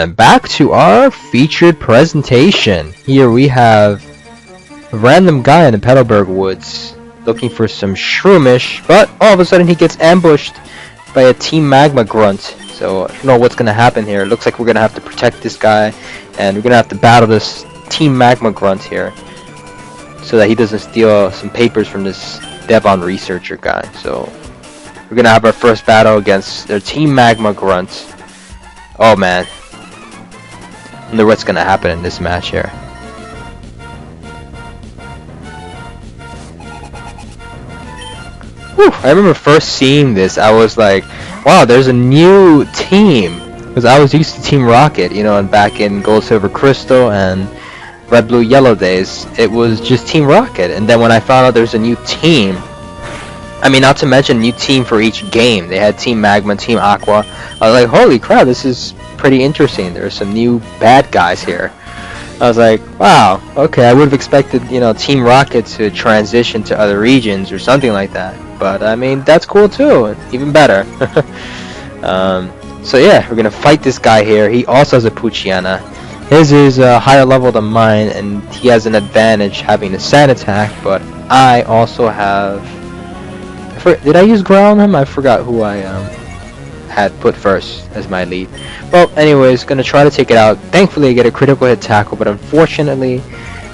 And back to our featured presentation. Here we have a random guy in the Petalburg woods looking for some shroomish, but all of a sudden he gets ambushed by a Team Magma grunt. So I don't know what's gonna happen here. It looks like we're gonna have to protect this guy, and we're gonna have to battle this Team Magma grunt here, so that he doesn't steal some papers from this Devon researcher guy. So we're gonna have our first battle against their Team Magma grunt. Oh man. I wonder what's gonna happen in this match here. Whew, I remember first seeing this, I was like, wow, there's a new team. Because I was used to Team Rocket, you know, and back in Gold, Silver, Crystal, and Red, Blue, Yellow days, it was just Team Rocket. And then when I found out there's a new team, I mean, not to mention a new team for each game. They had Team Magma, Team Aqua. I was like, holy crap, this is pretty interesting. There's some new bad guys here. I was like, wow, okay, I would have expected, you know, Team Rocket to transition to other regions or something like that. But, I mean, that's cool too. Even better. So yeah, we're gonna fight this guy here. He also has a Poochyena. His is a higher level than mine, and he has an advantage having a sand attack, but I also have... Did I use growl on him? I forgot who I had put first as my lead. Well, anyways, gonna try to take it out. Thankfully I get a critical hit tackle, but unfortunately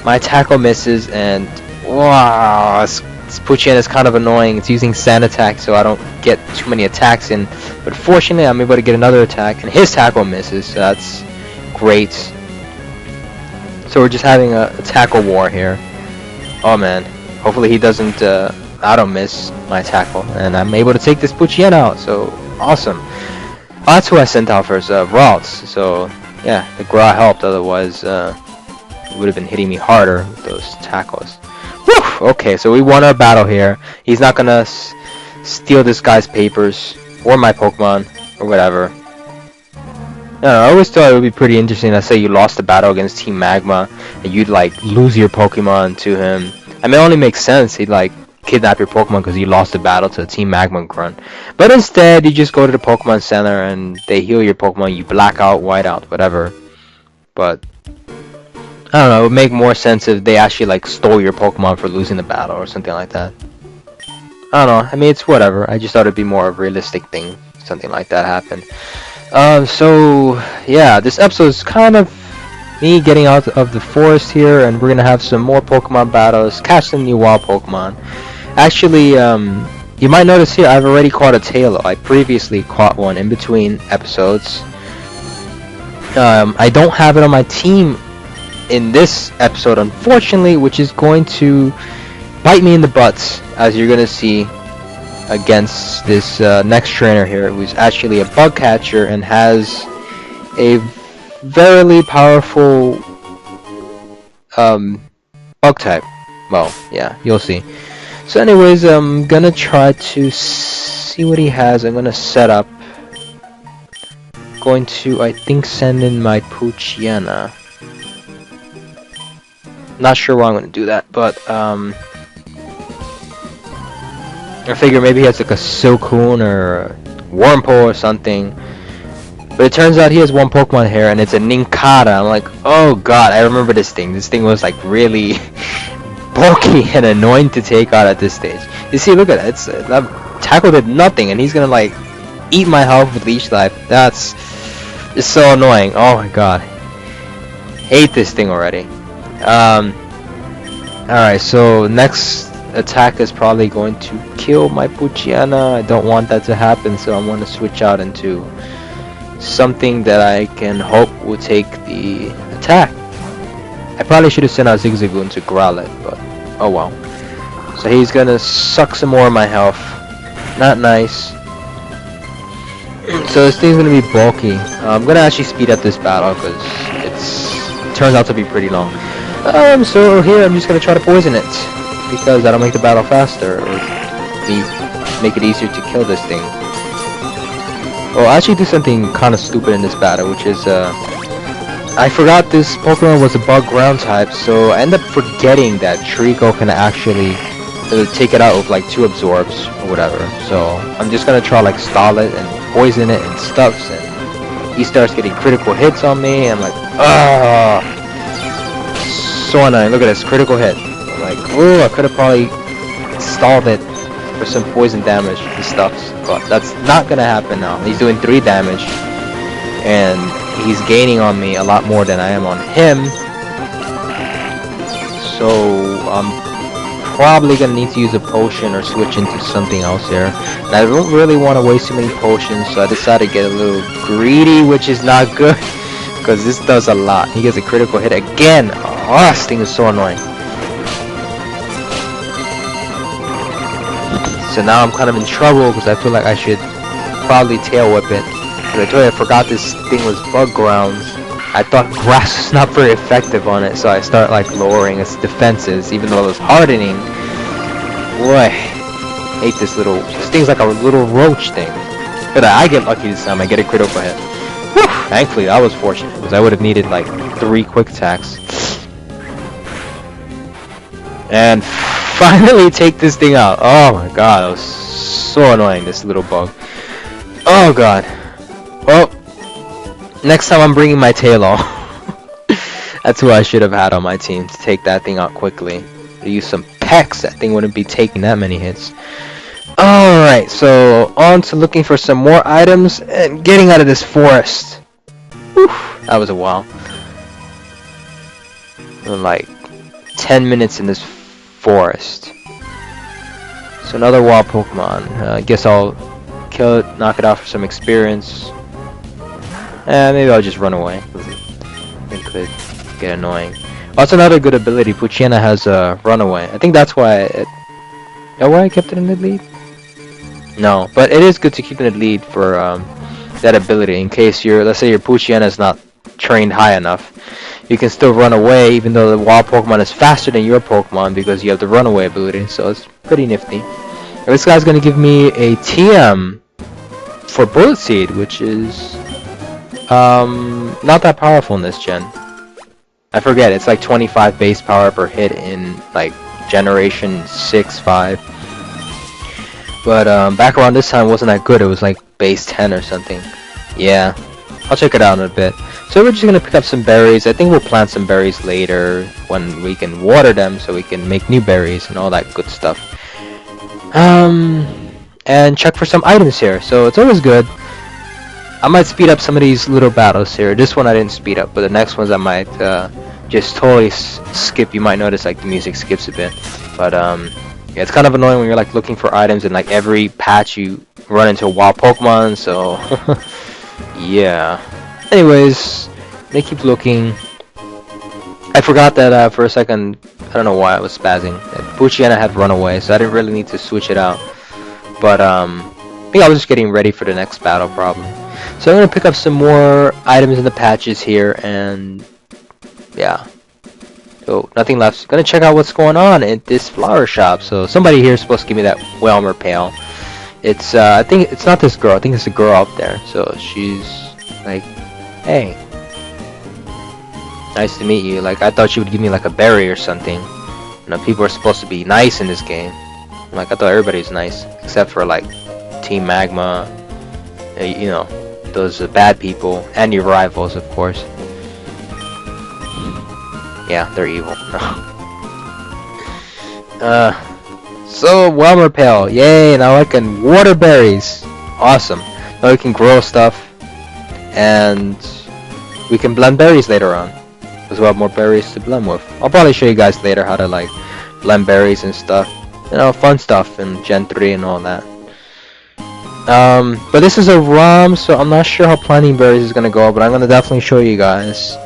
my tackle misses, and wow, this Poochyena is kind of annoying. It's using sand attack, so I don't get too many attacks in, but fortunately I'm able to get another attack, and his tackle misses, so that's great. So we're just having a tackle war here. Oh man, hopefully he doesn't auto miss my tackle, and I'm able to take this Poochyena out, so awesome. Oh, that's who I sent out first, Ralts. So yeah, the Gra helped, otherwise it would have been hitting me harder with those tackles. Whew! Okay, so we won our battle here. He's not gonna steal this guy's papers, or my Pokemon, or whatever. No, I always thought it would be pretty interesting. Let's say you lost the battle against Team Magma, and you'd like lose your Pokemon to him. I mean, it only makes sense. He'd like kidnap your Pokemon because you lost the battle to a Team Magma grunt. But instead, you just go to the Pokemon Center and they heal your Pokemon. You black out, white out, whatever. But I don't know. It would make more sense if they actually like stole your Pokemon for losing the battle or something like that. I don't know. I mean, it's whatever. I just thought it'd be more of a realistic thing. Something like that happened. So yeah, this episode is kind of me getting out of the forest here, and we're gonna have some more Pokemon battles, catch some new wild Pokemon. Actually, you might notice here I've already caught a Tailo. I previously caught one in between episodes. I don't have it on my team in this episode, unfortunately, which is going to bite me in the butt, as you're gonna see against this next trainer here, who's actually a bug catcher and has a very powerful bug type. Well, yeah, you'll see. So anyways, I'm gonna try to see what he has. I'm gonna set up. Going to, I think, send in my Poochyena. Not sure why I'm gonna do that, but I figure maybe he has like a Silcoon or a Wurmple or something. But it turns out he has one Pokemon here, and it's a Nincada. I'm like, oh god, I remember this thing. This thing was like really bulky and annoying to take out at this stage. You see, look at it. That tackle did nothing, and he's gonna like eat my health with Leech Life. That's just so annoying. Oh my god, hate this thing already. Alright, so next attack is probably going to kill my Poochyena. I don't want that to happen, so I'm going to switch out into something that I can hope will take the attack. I probably should have sent out Zigzagoon to Growlithe, but oh well. So he's gonna suck some more of my health. Not nice. So this thing's gonna be bulky. I'm gonna actually speed up this battle because it turns out to be pretty long. So here I'm just gonna try to poison it, because that'll make the battle faster, or make it easier to kill this thing. Well, I actually do something kind of stupid in this battle, which is, I forgot this Pokemon was a bug ground type, so I end up forgetting that Trico can actually take it out with like 2 absorbs or whatever. So I'm just gonna try like stall it and poison it and stuff, and he starts getting critical hits on me. I'm like, ah, so annoying. Look at this critical hit. I'm like, oh, I could have probably stalled it for some poison damage and stuff, but that's not gonna happen now. He's doing 3 damage, and he's gaining on me a lot more than I am on him. So I'm probably gonna need to use a potion or switch into something else here. And I don't really want to waste too many potions, so I decided to get a little greedy, which is not good because this does a lot. He gets a critical hit again. Oh, this thing is so annoying. So now I'm kind of in trouble because I feel like I should probably tail whip it. But I told you I forgot this thing was bug grounds. I thought grass was not very effective on it, so I start like lowering its defenses, even though it was hardening. Boy, I hate this thing's like a little roach thing. But I get lucky this time, I get a critical hit. Whew, thankfully, I was fortunate, because I would have needed like 3 quick attacks. And finally take this thing out. Oh my god, that was so annoying, this little bug. Oh god. Well, next time I'm bringing my Tailor. That's who I should have had on my team to take that thing out quickly. To use some Pex, that thing wouldn't be taking that many hits. Alright, so on to looking for some more items and getting out of this forest. Whew, that was a while. Like 10 minutes in this forest. So another wild Pokemon. I guess I'll kill it, knock it out for some experience. Maybe I'll just run away. It could get annoying. Also, another good ability, Poochyena has a runaway. I think that's why it... Is that why I kept it in the lead? No, but it is good to keep it in the lead for that ability. In case let's say your Poochyena is not trained high enough, you can still run away even though the wild Pokemon is faster than your Pokemon because you have the runaway ability. So it's pretty nifty. And this guy's going to give me a TM for Bullet Seed, which is... not that powerful in this gen. I forget, it's like 25 base power per hit in like generation 6, 5. But back around this time wasn't that good, it was like base 10 or something. Yeah, I'll check it out in a bit. So we're just gonna pick up some berries. I think we'll plant some berries later when we can water them so we can make new berries and all that good stuff. And check for some items here, so it's always good. I might speed up some of these little battles here. This one I didn't speed up, but the next ones I might just totally skip. You might notice like the music skips a bit, but yeah, it's kind of annoying when you're like looking for items and like every patch you run into a wild Pokemon. So yeah. Anyways, they keep looking. I forgot that for a second. I don't know why I was spazzing. Poochyena had runaway, so I didn't really need to switch it out. But I think I was just getting ready for the next battle probably. So I'm going to pick up some more items in the patches here, and yeah. So nothing left. Going to check out what's going on at this flower shop. So somebody here is supposed to give me that Wailmer Pail. It's I think it's not this girl. I think it's a girl up there. So she's like, hey, nice to meet you. Like I thought she would give me like a berry or something. You know, people are supposed to be nice in this game. Like I thought everybody's nice except for like Team Magma. You know, those bad people and your rivals, of course. Yeah, they're evil. So Wailmer Pail, yay! Now I can water berries. Awesome. Now we can grow stuff, and we can blend berries later on, because we'll have more berries to blend with. I'll probably show you guys later how to like blend berries and stuff. You know, fun stuff in Gen 3 and all that. But this is a ROM, so I'm not sure how planting berries is gonna go, but I'm gonna definitely show you guys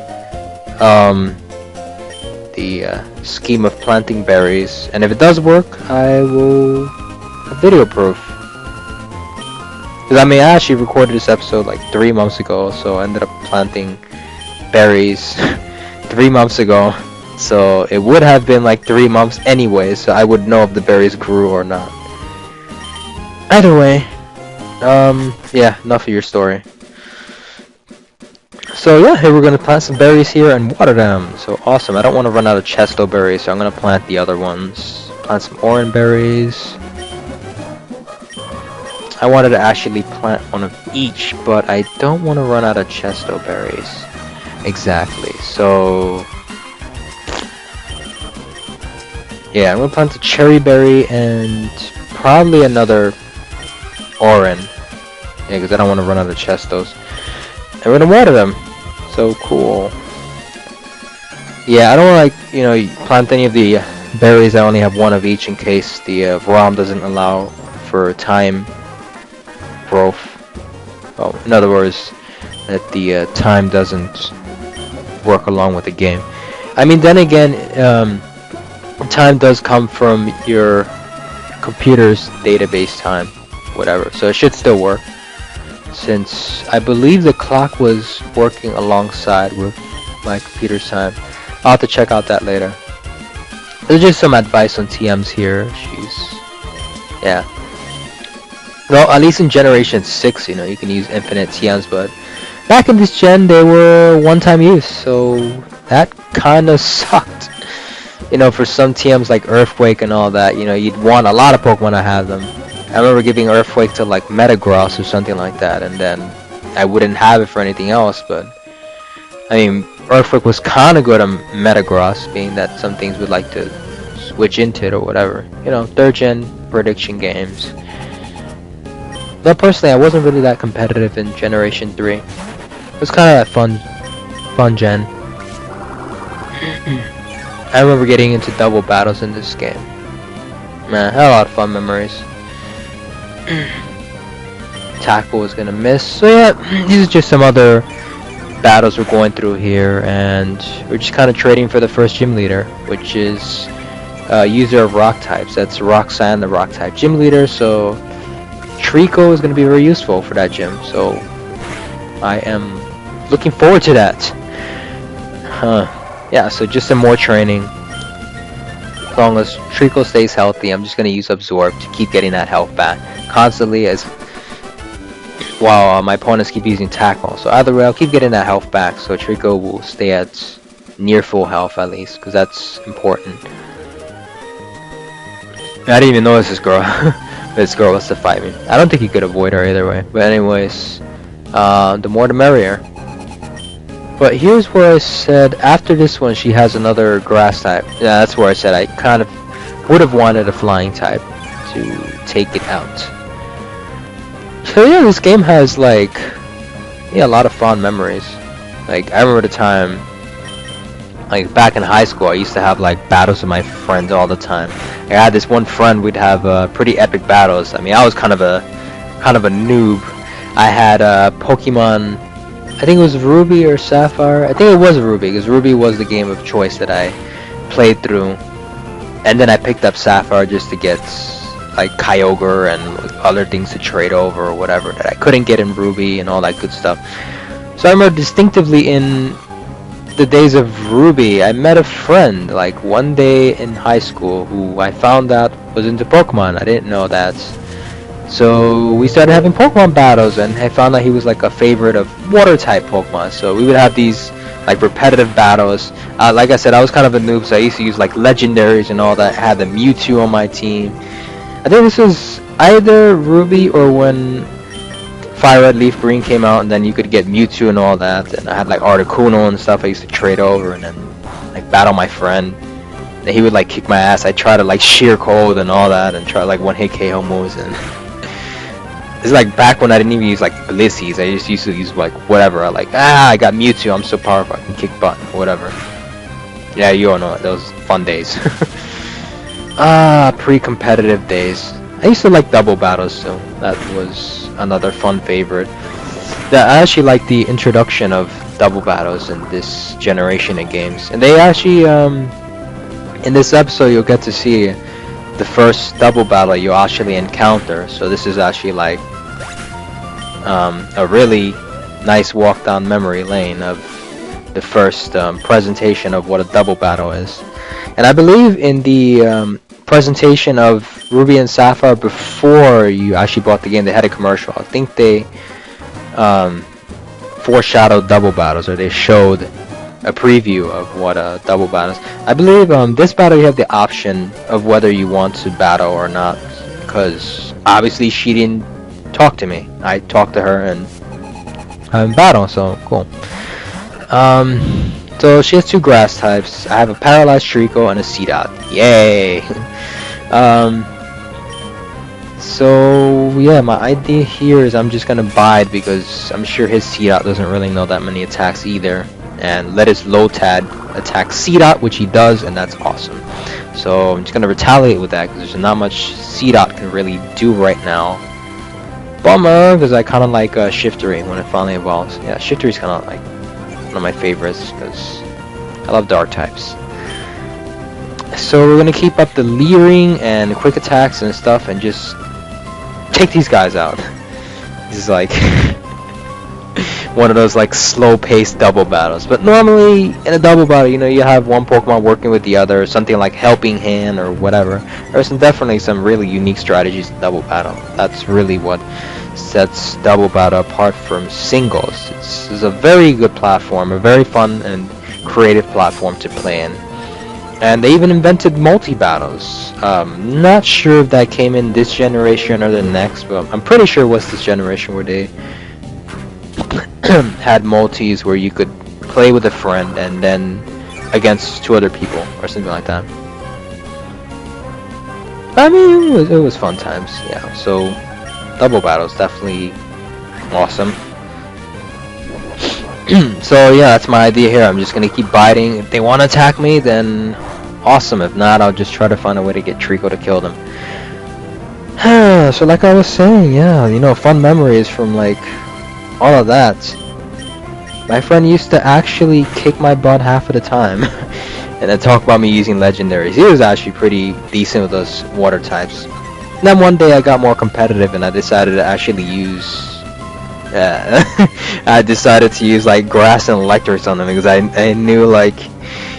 the scheme of planting berries, and if it does work, I will have video proof. Because I mean, I actually recorded this episode like 3 months ago, so I ended up planting berries 3 months ago, so it would have been like 3 months anyway, so I would know if the berries grew or not. Either way, yeah, enough of your story. So yeah, here we're gonna plant some berries here and water them. So awesome. I don't want to run out of chesto berries, so I'm gonna plant the other ones. Plant some orange berries. I wanted to actually plant one of each, but I don't want to run out of chesto berries. Exactly. So yeah, I'm gonna plant a cherry berry and probably another orange. Yeah, because I don't want to run out of chestos. And we're gonna water them. So cool. Yeah, I don't want to, like, you know, plant any of the berries. I only have one of each in case the ROM doesn't allow for time growth. Oh, in other words, that the time doesn't work along with the game. I mean, then again, time does come from your computer's database time, whatever. So it should still work, since I believe the clock was working alongside with my computer's time. I'll have to check out that later. There's just some advice on TMs here. Yeah. Well, at least in Generation 6, you know, you can use infinite TMs, but back in this gen, they were one-time use, so that kinda sucked. You know, for some TMs like Earthquake and all that, you know, you'd want a lot of Pokemon to have them. I remember giving Earthquake to like Metagross or something like that, and then I wouldn't have it for anything else, but I mean, Earthquake was kinda good on Metagross, being that some things would like to switch into it or whatever. You know, 3rd gen prediction games. But personally, I wasn't really that competitive in Generation 3. It was kind of a fun gen. I remember getting into double battles in this game. Man, I had a lot of fun memories. Tackle was gonna miss. So yeah, these are just some other battles we're going through here, and we're just kind of trading for the first gym leader, which is user of rock types. That's Roxanne, the rock type gym leader. So Trico is going to be very useful for that gym, so I am looking forward to that. Yeah, so just some more training. As long as Trico stays healthy, I'm just going to use Absorb to keep getting that health back constantly, as while my opponents keep using Tackle. So either way, I'll keep getting that health back, so Trico will stay at near full health at least, because that's important. I didn't even notice this girl. This girl wants to fight me. I don't think he could avoid her either way. But anyways, the more the merrier. But here's where I said after this one she has another grass type. Yeah, that's where I said I kind of would have wanted a flying type to take it out. So yeah, this game has like a lot of fond memories. Like I remember the time, like back in high school, I used to have like battles with my friends all the time. I had this one friend, we'd have pretty epic battles. I mean, I was kind of a noob. I had Pokemon, I think it was Ruby or Sapphire. I think it was Ruby, because Ruby was the game of choice that I played through. And then I picked up Sapphire just to get like Kyogre and other things to trade over or whatever that I couldn't get in Ruby and all that good stuff. So I remember distinctively in the days of Ruby, I met a friend like one day in high school who I found out was into Pokemon. I didn't know that. So we started having Pokemon battles, and I found out he was like a favorite of water type Pokemon. So we would have these like repetitive battles. Like I said, I was kind of a noob, so I used to use like legendaries and all that. I had the Mewtwo on my team. I think this was either Ruby or when Fire Red Leaf Green came out, and then you could get Mewtwo and all that, and I had like Articuno and stuff I used to trade over and then like battle my friend. And he would like kick my ass. I try to like sheer cold and all that and try like one hit KO moves, and it's like back when I didn't even use like Blissey's. I just used to use like whatever. I like I got Mewtwo, I'm so powerful, I can kick butt or whatever. Yeah, you all know those fun days. Pre-competitive days. I used to like double battles, so that was another fun favorite. I actually like the introduction of double battles in this generation of games, and they actually in this episode you'll get to see the first double battle you actually encounter. So this is actually like a really nice walk down memory lane of the first presentation of what a double battle is. And I believe in the presentation of Ruby and Sapphire before you actually bought the game, they had a commercial. I think they foreshadowed double battles, or they showed a preview of what a double battle is. I believe this battle you have the option of whether you want to battle or not, because obviously she didn't talk to me. I talk to her and I'm in battle, so cool. So she has 2 grass types. I have a paralyzed Trico and a Seedot. Yay! So yeah, my idea here is I'm just gonna bide because I'm sure his Seedot doesn't really know that many attacks either, and let his Lotad attack Seedot, which he does, and that's awesome. So I'm just gonna retaliate with that because there's not much Seedot can really do right now. Bummer, because I kind of like Shiftery when it finally evolves. Yeah, Shiftery's kind of like one of my favorites because I love dark types. So we're gonna keep up the leering and quick attacks and stuff and just take these guys out. This is like one of those like slow-paced double battles. But normally in a double battle, you know, you have one Pokemon working with the other, something like Helping Hand or whatever. There's definitely some really unique strategies in double battle. That's really what sets double battle apart from singles. It's a very good platform, a very fun and creative platform to play in. And they even invented multi-battles. Not sure if that came in this generation or the next, but I'm pretty sure it was this generation where they had multis where you could play with a friend and then against 2 other people or something like that. I mean, it was fun times, yeah. So double battles definitely awesome. So yeah, that's my idea here. I'm just gonna keep biting. If they want to attack me, then awesome. If not, I'll just try to find a way to get Trico to kill them. So like I was saying, yeah, you know, fun memories from like all of that. My friend used to actually kick my butt half of the time and then talk about me using legendaries. He was actually pretty decent with those water types. And then one day I got more competitive and I decided to actually use I decided to use like grass and electrics on him because I knew like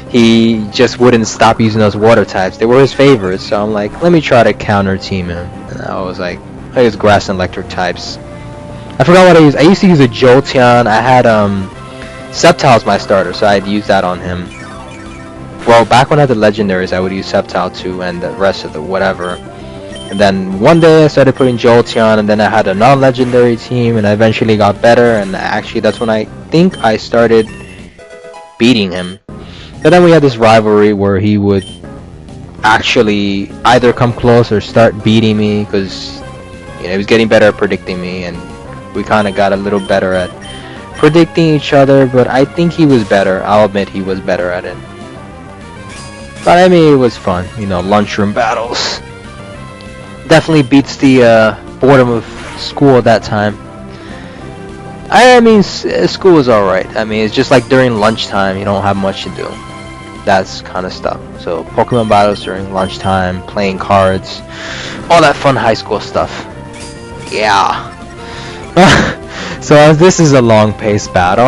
he just wouldn't stop using those water types. They were his favorites, so I'm like, let me try to counter team him. And I was like, I use grass and electric types. I forgot what I used. I used to use a Jolteon. I had Sceptile's my starter, so I'd use that on him. Well, back when I had the legendaries, I would use Sceptile too, and the rest of the whatever. And then one day I started putting Jolteon, and then I had a non-legendary team, and I eventually got better, and actually that's when I think I started beating him. But then we had this rivalry where he would actually either come close or start beating me, because you know, he was getting better at predicting me, and we kind of got a little better at predicting each other, but I think he was better. I'll admit he was better at it. But I mean, it was fun, you know, lunchroom battles. Definitely beats the boredom of school at that time. I mean, school is alright. I mean, it's just like during lunchtime, you don't have much to do. That's kind of stuff. So, Pokemon battles during lunchtime, playing cards, all that fun high school stuff. Yeah. So, this is a long-paced battle.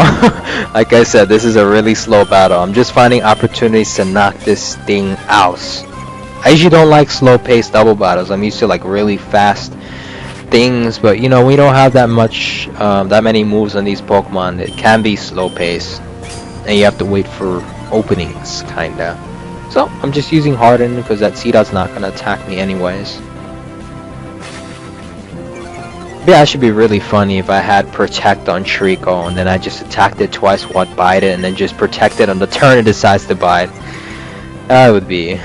Like I said, this is a really slow battle. I'm just finding opportunities to knock this thing out. I usually don't like slow-paced double battles. I'm used to like really fast things, but you know, we don't have that much, that many moves on these Pokemon. It can be slow-paced, and you have to wait for openings, kinda. So I'm just using Harden because that Seedot's not gonna attack me anyways. Yeah, it should be really funny if I had Protect on Trico and then I just attacked it twice, what bite it, and then just protect it on the turn it decides to bite. That would be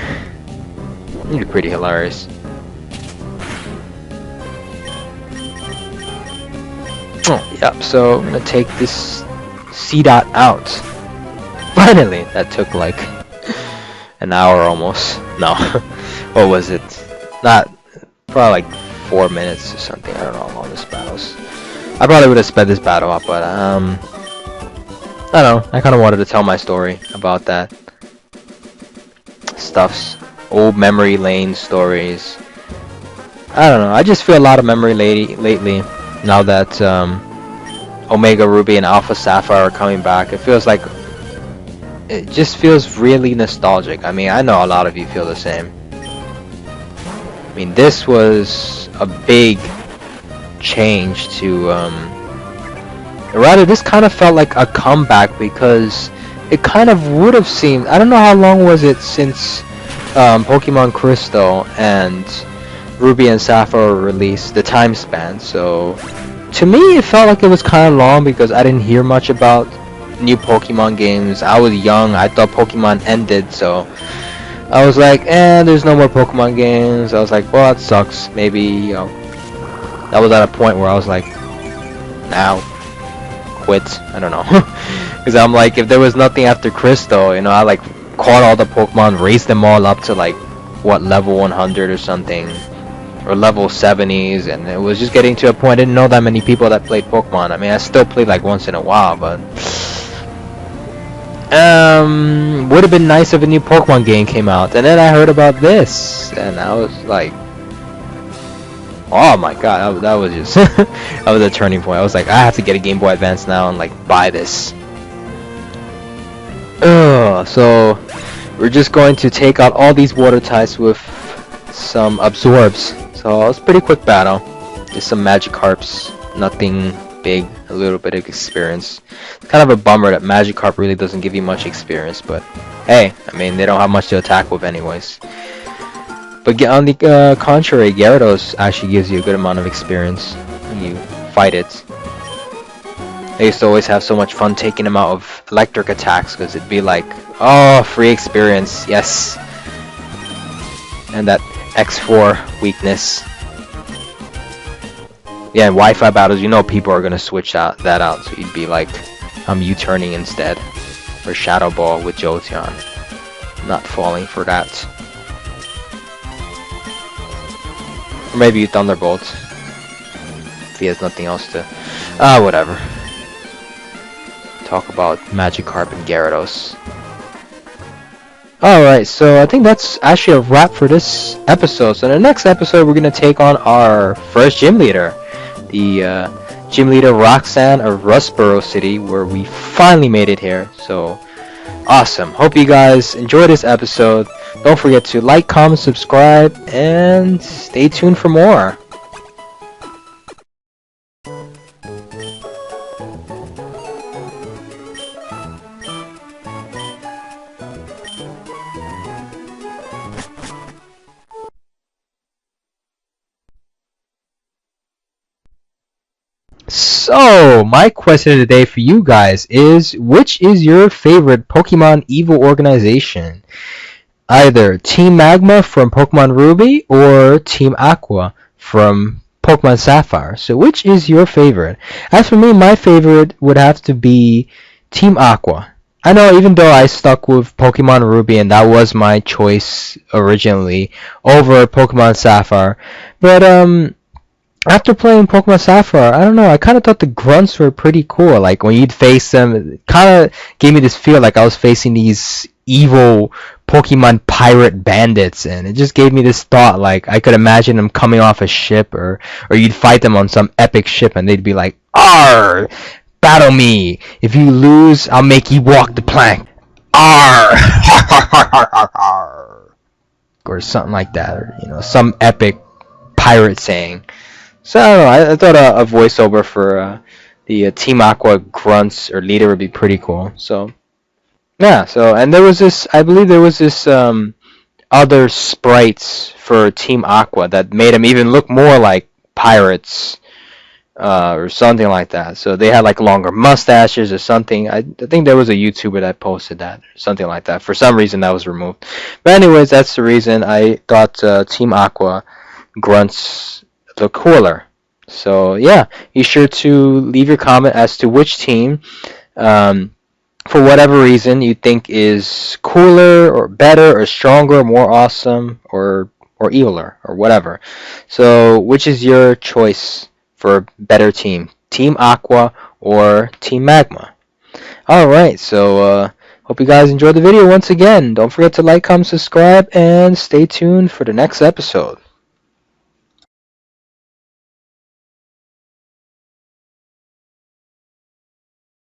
pretty hilarious. Oh, yep, so I'm gonna take this Seedot out. Finally! That took like an hour almost. No. What was it? Not, probably like 4 minutes or something. I don't know how long this battle's. I probably would have sped this battle up, but I don't know. I kind of wanted to tell my story about that. Stuffs. Old memory lane stories. I don't know. I just feel a lot of memory lately. Now that Omega Ruby and Alpha Sapphire are coming back, it feels like it just feels really nostalgic. I mean, I know a lot of you feel the same. I mean, this was a big change to, rather, this kind of felt like a comeback because it kind of would have seemed, I don't know how long was it since Pokemon Crystal and Ruby and Sapphire were released, the time span. So to me, it felt like it was kind of long because I didn't hear much about new Pokemon games. I was young. I thought Pokemon ended, so I was like, there's no more Pokemon games. I was like, well, that sucks. Maybe, you know, that was at a point where I was like, now, quit. I don't know. Because I'm like, if there was nothing after Crystal, you know, I like caught all the Pokemon, raised them all up to like, what, level 100 or something. Or level 70s, and it was just getting to a point. I didn't know that many people that played Pokemon. I mean, I still played like once in a while, but would have been nice if a new Pokemon game came out. And then I heard about this, and I was like, oh my god, that was just that was a turning point. I was like, I have to get a Game Boy Advance now and like buy this. So we're just going to take out all these water types with some absorbs. So it's a pretty quick battle. Just some Magikarps, nothing big, a little bit of experience. It's kind of a bummer that Magikarp really doesn't give you much experience, but hey, I mean, they don't have much to attack with anyways. But on the contrary, Gyarados actually gives you a good amount of experience when you fight it. I used to always have so much fun taking them out of electric attacks because it'd be like, oh, free experience, yes. And that X4 weakness. Yeah, in Wi-Fi battles, you know people are gonna switch that out, so you'd be like, I'm U-turning instead, or Shadow Ball with Jolteon. Not falling for that. Or maybe you Thunderbolt. If he has nothing else to... whatever. Talk about Magikarp and Gyarados. Alright, so I think that's actually a wrap for this episode. So in the next episode, we're going to take on our first gym leader. The gym leader Roxanne of Rustboro City, where we finally made it here. So, awesome. Hope you guys enjoyed this episode. Don't forget to like, comment, subscribe, and stay tuned for more. So, my question of the day for you guys is, which is your favorite Pokemon Evo organization? Either Team Magma from Pokemon Ruby or Team Aqua from Pokemon Sapphire. So, which is your favorite? As for me, my favorite would have to be Team Aqua. I know, even though I stuck with Pokemon Ruby and that was my choice originally over Pokemon Sapphire, but after playing Pokemon Sapphire, I don't know, I kind of thought the grunts were pretty cool. Like, when you'd face them, it kind of gave me this feel like I was facing these evil Pokemon pirate bandits, and it just gave me this thought, like, I could imagine them coming off a ship, or you'd fight them on some epic ship, and they'd be like, "Arr! Battle me! If you lose, I'll make you walk the plank! Arr! Or something like that, or, you know, some epic pirate saying. So I don't know. I thought a voiceover for the Team Aqua grunts or leader would be pretty cool. So yeah. So, and there was this. I believe there was this other sprites for Team Aqua that made them even look more like pirates or something like that. So they had like longer mustaches or something. I think there was a YouTuber that posted that or something like that. For some reason that was removed. But anyways, that's the reason I thought Team Aqua grunts look cooler. So yeah, be sure to leave your comment as to which team, for whatever reason, you think is cooler or better or stronger or more awesome or eviler or whatever. So which is your choice for a better team? Team Aqua or Team Magma? Alright, so hope you guys enjoyed the video once again. Don't forget to like, comment, subscribe, and stay tuned for the next episode.